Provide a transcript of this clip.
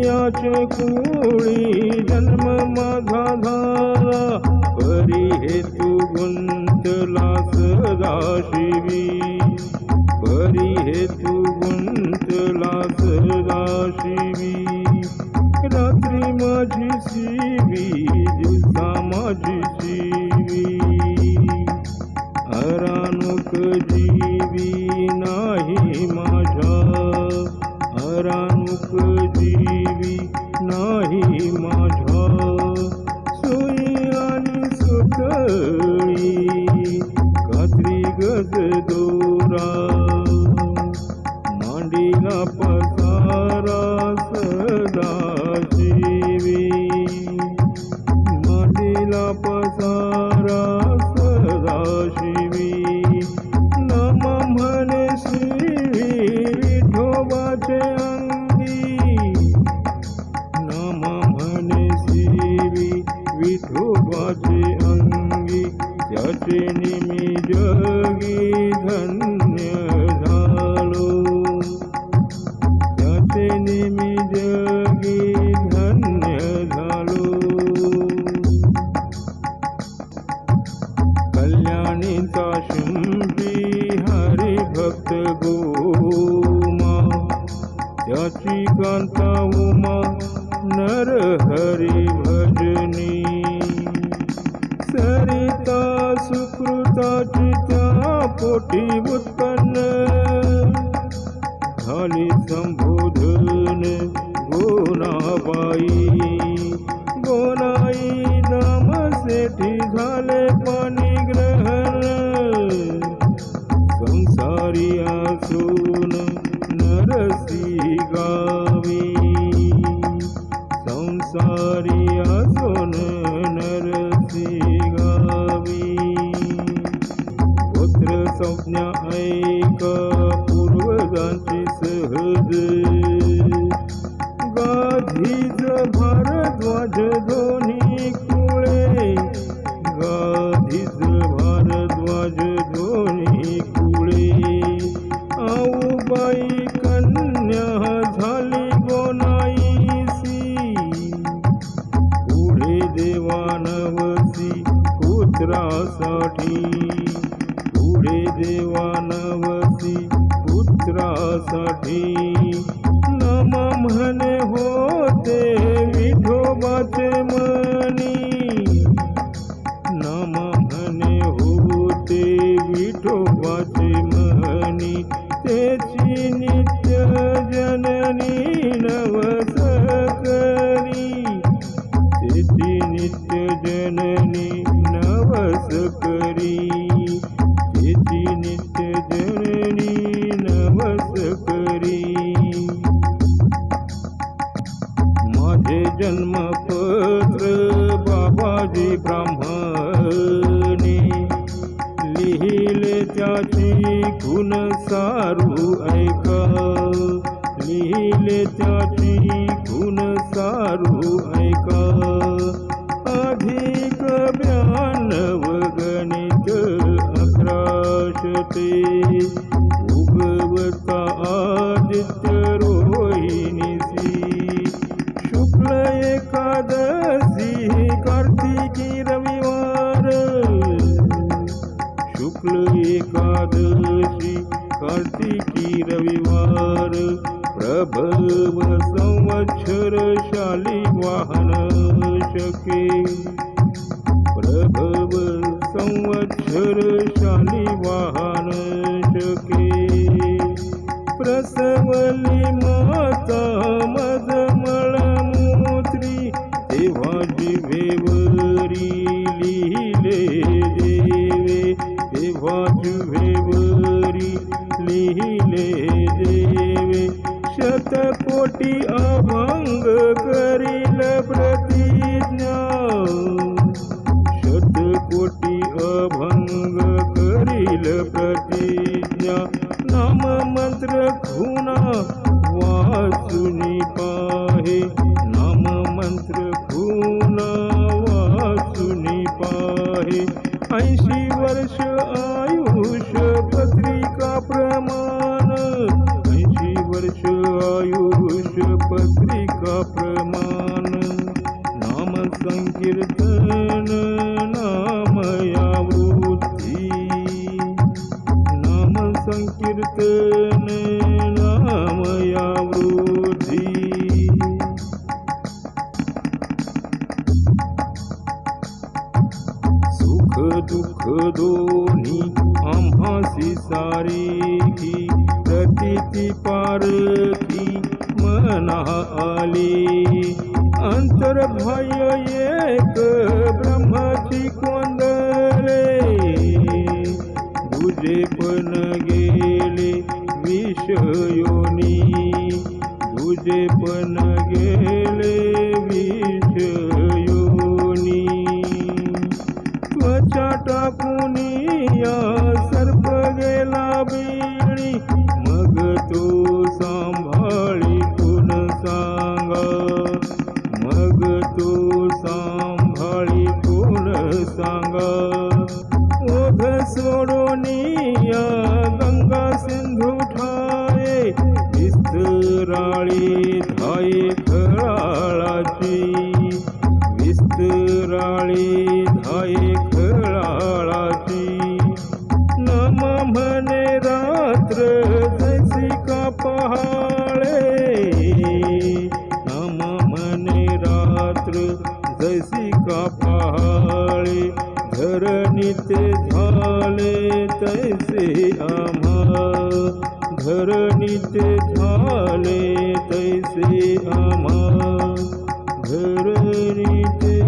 याचे कुळी जन्म माझा झाला, परी हेतू गुंतला सदाशिवी, परी हेतू गुंतला सदाशिवी. रात्री माझी शिवी, दिवसा माझी शिवी, अरानुक जीवी नाही माझ्या, अरानुक जीवी नाही माझ्या. सोयी आणि सुतळी कात्री गज दोरा, मांडीला पसारा सदाशिवी, मांडीला पसारा सदाशिवी. नम म्हणे शिवी विठोबाचे अंगी, नम म्हणे शिवी विठोबाचे अंगी. त्याचे निमी जगी धन्य झालो, त्याचे निमी जगी धन्य झालो. कल्याणीचा शुंभी हरिभक्त गोमा, त्याची कांता उमा नरहरी भजनी. सरिता सुकृताची त्या पोटी उत्पन्न, झाली संबोधन गोनाबाई. गोनाई दामसेठी झाले पाणी ग्रहण, संसारी असून नरसी गावी, संसारी असून नरसी गावी. गोत्र संज्ञा ऐक पूर्वजांची सहज, गाधीज भारद्वाज दोन्ही कुळे, गाधीज भारद्वाज दोन्ही कुळे. आऊबाई कन्या झाली गोनाईसी, पुढे देवानवसी पुत्रासाठी, पुढे देवानवसी पुत्रासाठी. नम म्हणे होते विठोबाचे मनी, नम म्हणे होते विठोबाचे मनी. त्याची नित्य जननी नवस करी, त्याची नित्य जननी नवस करी, त्याची नित्य जननी नवस करी. माझे जन्मपत्र बाबाजी ब्राह्मणे, लिहिले त्याची गुण सारू ऐका, लिहिले त्याची गुण सारू ऐका. अधिक 92 गणित 1100 उगवता आदित्य रोहिणीसी. शुक्ल एकादशी कार्तिकी रविवार, शुक्ल एकादशी कार्तिकी रविवार. प्रभव संवत्सर शालिवाहन शके, प्रभव संवत्सर शालिवाहन शके. प्रसवली माता मदमळमूत्री, तेव्हा जिभेवरी लिहिले देवे, तेव्हा जिभेवरी लिहिले देवे. शतकोटी अभंग करील प्रतिज्ञा, शतकोटी अभंग करील प्रतिज्ञा. नाम मंत्र खुना वाचुनी पाहे, नाम मंत्र खुना वाचुनी पाहे. 80 वर्ष आयुष पत्रिका प्रमाण, 80 वर्ष आयुष पत्रिका का प्रमाण नाम संकीर्तन नामयावृत्ती नाम संकीर्तन नामयावृत्ती सुख दुःख दोन्ही आम्हासी सारी प्रतीती पारखी मना आली अंतर्बाह्य एक ब्रह्माची कोंदले तुझे पण गेले विषयोनी तुझे पण गेले विषयोनी त्वचा टाकुनिया सर्प गेला बिळी मग तो सांभाळी कोण सांगा मग तो सांभाळी कोण सांगा ओघ सोडोनिया गंगा सिंधू ठाये विस्तराळी धाये खळाळाची विस्तराळी धाये खळाळाची नम म्हणे रात्र जैसी का पहाळे नम म्हणे रात्र जैसी का पहाळे धरणीते झाले तैसे आम्हा धरणीते झाले तैसे आम्हा धरणीते